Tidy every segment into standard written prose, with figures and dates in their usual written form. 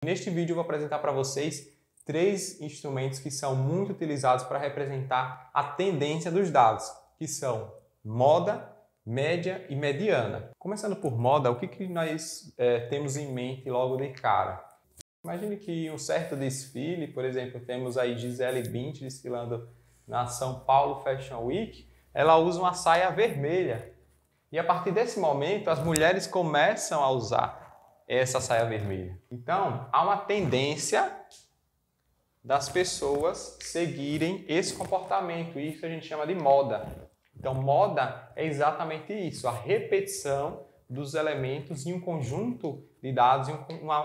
Neste vídeo eu vou apresentar para vocês 3 instrumentos que são muito utilizados para representar a tendência dos dados, que são moda, média e mediana. Começando por moda, o que nós temos em mente logo de cara? Imagine que um certo desfile, por exemplo, temos aí Gisele Bündchen desfilando na São Paulo Fashion Week, ela usa uma saia vermelha. E a partir desse momento, as mulheres começam a usar essa saia vermelha. Então, há uma tendência das pessoas seguirem esse comportamento. Isso a gente chama de moda. Então, moda é exatamente isso, a repetição dos elementos em um conjunto de dados,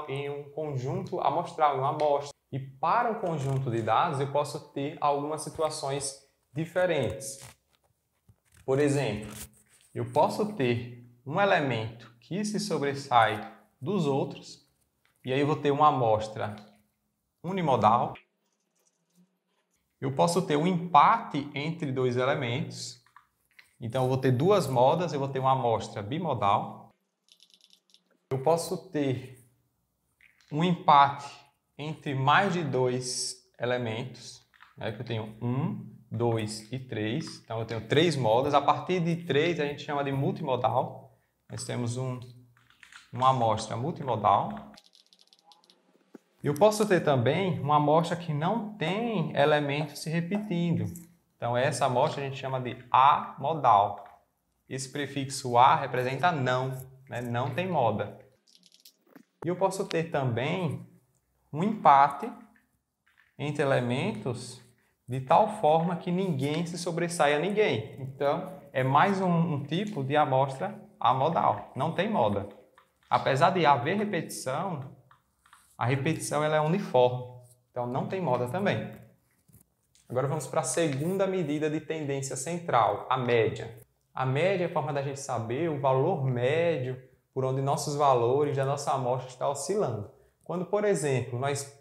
em um conjunto amostral, em uma amostra. E para um conjunto de dados, eu posso ter algumas situações diferentes. Por exemplo, eu posso ter um elemento que se sobressai dos outros, e aí eu vou ter uma amostra unimodal. Eu posso ter um empate entre dois elementos, então eu vou ter duas modas, eu vou ter uma amostra bimodal. Eu posso ter um empate entre mais de dois elementos, né, que eu tenho 1, 2 e 3, então eu tenho 3 modas. A partir de 3 a gente chama de multimodal. Nós temos uma amostra multimodal. Eu posso ter também uma amostra que não tem elementos se repetindo. Então, essa amostra a gente chama de amodal. Esse prefixo a representa não, né? Não tem moda. E eu posso ter também um empate entre elementos de tal forma que ninguém se sobressai a ninguém. Então, é mais um tipo de amostra amodal. Não tem moda. Apesar de haver repetição, a repetição ela é uniforme, então não tem moda também. Agora vamos para a segunda medida de tendência central, a média. A média é a forma da gente saber o valor médio por onde nossos valores da nossa amostra estão oscilando. Quando, por exemplo, nós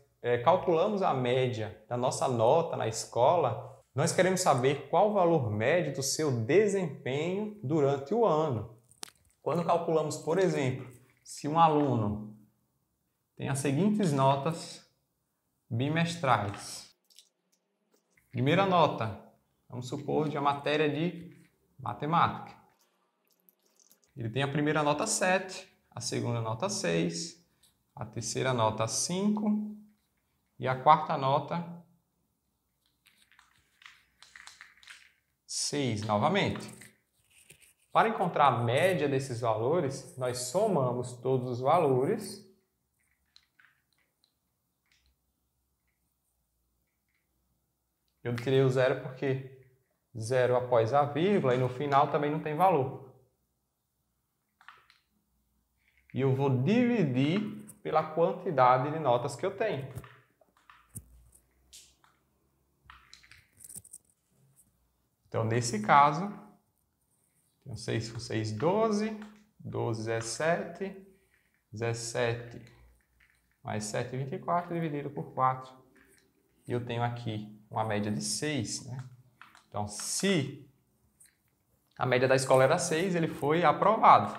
calculamos a média da nossa nota na escola, nós queremos saber qual o valor médio do seu desempenho durante o ano. Quando calculamos, por exemplo, se um aluno tem as seguintes notas bimestrais. Primeira nota, vamos supor, de uma matéria de matemática. Ele tem a primeira nota 7, a segunda nota 6, a terceira nota 5 e a quarta nota 6 novamente. Para encontrar a média desses valores, nós somamos todos os valores eu tirei o zero porque 0 após a vírgula e no final também não tem valor. E eu vou dividir pela quantidade de notas que eu tenho. Então, nesse caso, 6 por 6, 12, 12, 17, 17 mais 7, 24, dividido por 4. E eu tenho aqui uma média de 6, né? Então, se a média da escola era 6, ele foi aprovado.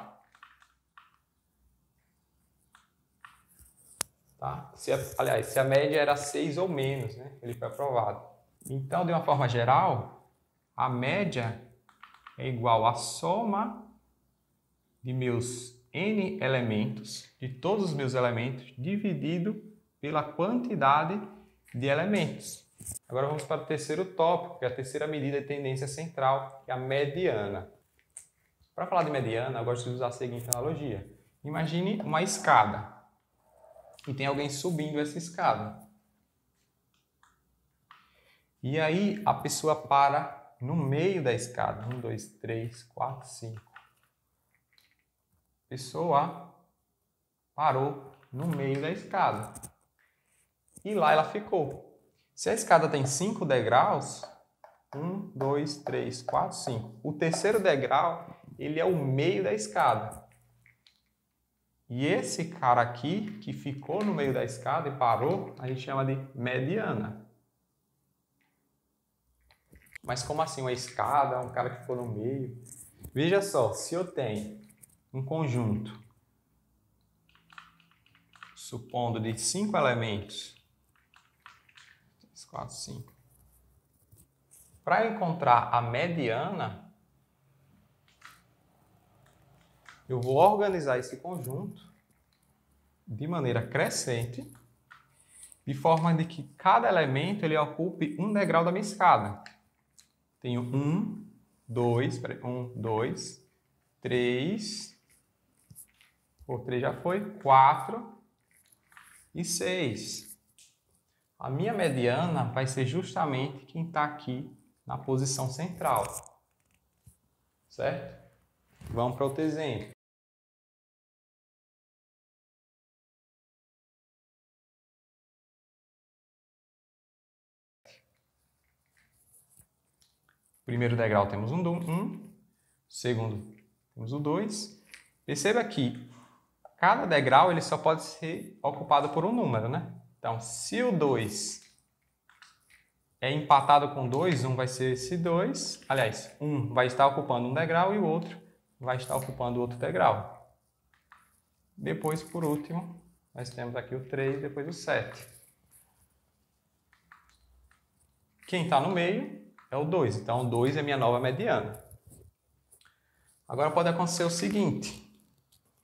Tá? Aliás, se a média era 6 ou menos, né? Ele foi aprovado. Então, de uma forma geral, a média é igual à soma de meus n elementos, de todos os meus elementos, dividido pela quantidade de elementos. Agora vamos para o terceiro tópico, que é a terceira medida de tendência central, que é a mediana. Para falar de mediana, eu gosto de usar a seguinte analogia. Imagine uma escada e tem alguém subindo essa escada. E aí a pessoa para no meio da escada. 1, 2, 3, 4, 5. A pessoa parou no meio da escada. E lá ela ficou. Se a escada tem 5 degraus, 1, 2, 3, 4, 5. O terceiro degrau, ele é o meio da escada. E esse cara aqui, que ficou no meio da escada e parou, a gente chama de mediana. Mas como assim uma escada, um cara que ficou no meio? Veja só, se eu tenho um conjunto supondo de 5 elementos, 3, 4, 5. Para encontrar a mediana, eu vou organizar esse conjunto de maneira crescente, de forma de que cada elemento ele ocupe um degrau da minha escada. Tenho 1, 2, 3, o 3 já foi, 4 e 6. A minha mediana vai ser justamente quem está aqui na posição central. Certo? Vamos para outro exemplo. Primeiro degrau temos um, segundo temos o 2. Perceba que cada degrau ele só pode ser ocupado por um número, né? Então, se o 2 é empatado com 2, um vai ser esse 2. Aliás, um vai estar ocupando um degrau e o outro vai estar ocupando outro degrau. Depois, por último, nós temos aqui o 3, depois o 7. Quem está no meio é o 2, então o 2 é minha nova mediana. Agora pode acontecer o seguinte,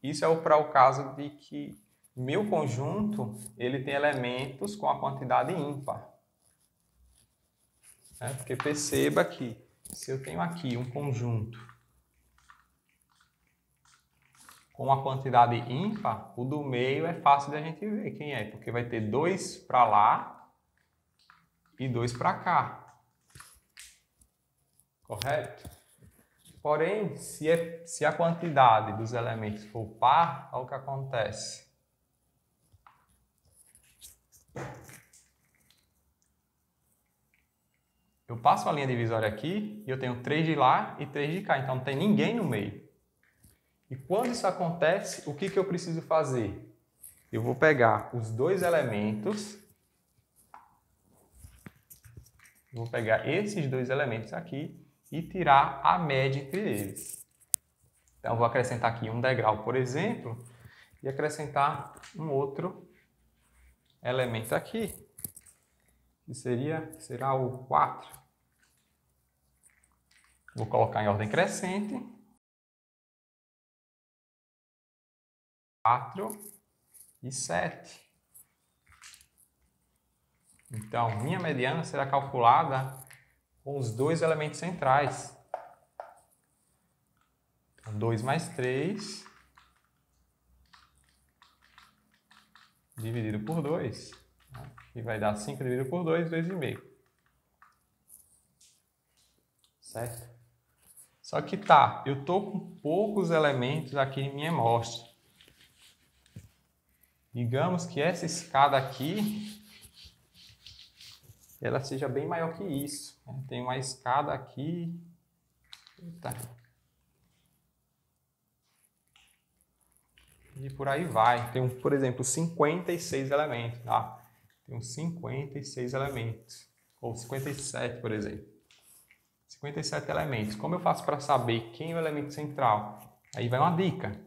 isso é para o caso de que meu conjunto ele tem elementos com a quantidade ímpar. Porque perceba que se eu tenho aqui um conjunto com a quantidade ímpar, o do meio é fácil de a gente ver quem é, porque vai ter 2 para lá e 2 para cá. Correto? Porém, se a quantidade dos elementos for par, olha o que acontece. Eu passo a linha divisória aqui e eu tenho 3 de lá e 3 de cá, então não tem ninguém no meio. E quando isso acontece, o que eu preciso fazer? Eu vou pegar os dois elementos, vou pegar esses dois elementos aqui e tirar a média entre eles. Então, eu vou acrescentar aqui um degrau, por exemplo, e acrescentar um outro elemento aqui, que será o 4. Vou colocar em ordem crescente. 4 e 7. Então, minha mediana será calculada com os dois elementos centrais. Então, 2 mais 3 dividido por 2. E vai dar 5 dividido por 2, 2,5. Certo? Só que eu estou com poucos elementos aqui em minha amostra. Digamos que essa escada aqui, ela seja bem maior que isso. Tem uma escada aqui. Eita. E por aí vai. Tem, por exemplo, 56 elementos. Tá? Tem 56 elementos. Ou 57, por exemplo. 57 elementos. Como eu faço para saber quem é o elemento central? Aí vai uma dica.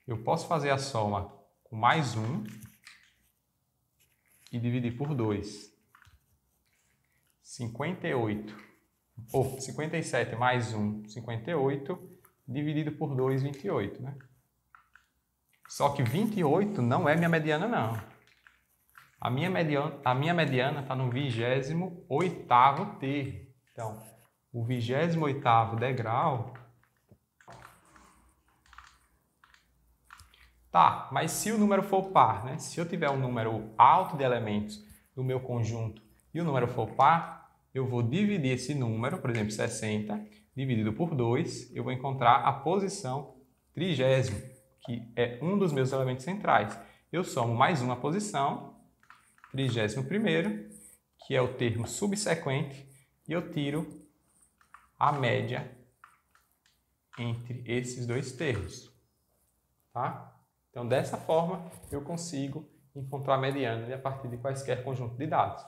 Eu posso fazer a soma com mais 1 e dividir por 2. 57 mais 1, 58, dividido por 2, 28. Né? Só que 28 não é minha mediana, não. A minha mediana está no 28º termo. Então, o 28º degrau... Tá, mas se o número for par, né? Se eu tiver um número alto de elementos no meu conjunto e o número for par, eu vou dividir esse número, por exemplo, 60, dividido por 2, eu vou encontrar a posição 30º, que é um dos meus elementos centrais. Eu somo mais uma posição, 31º, que é o termo subsequente, e eu tiro a média entre esses dois termos. Tá? Então, dessa forma, eu consigo encontrar a mediana a partir de quaisquer conjunto de dados.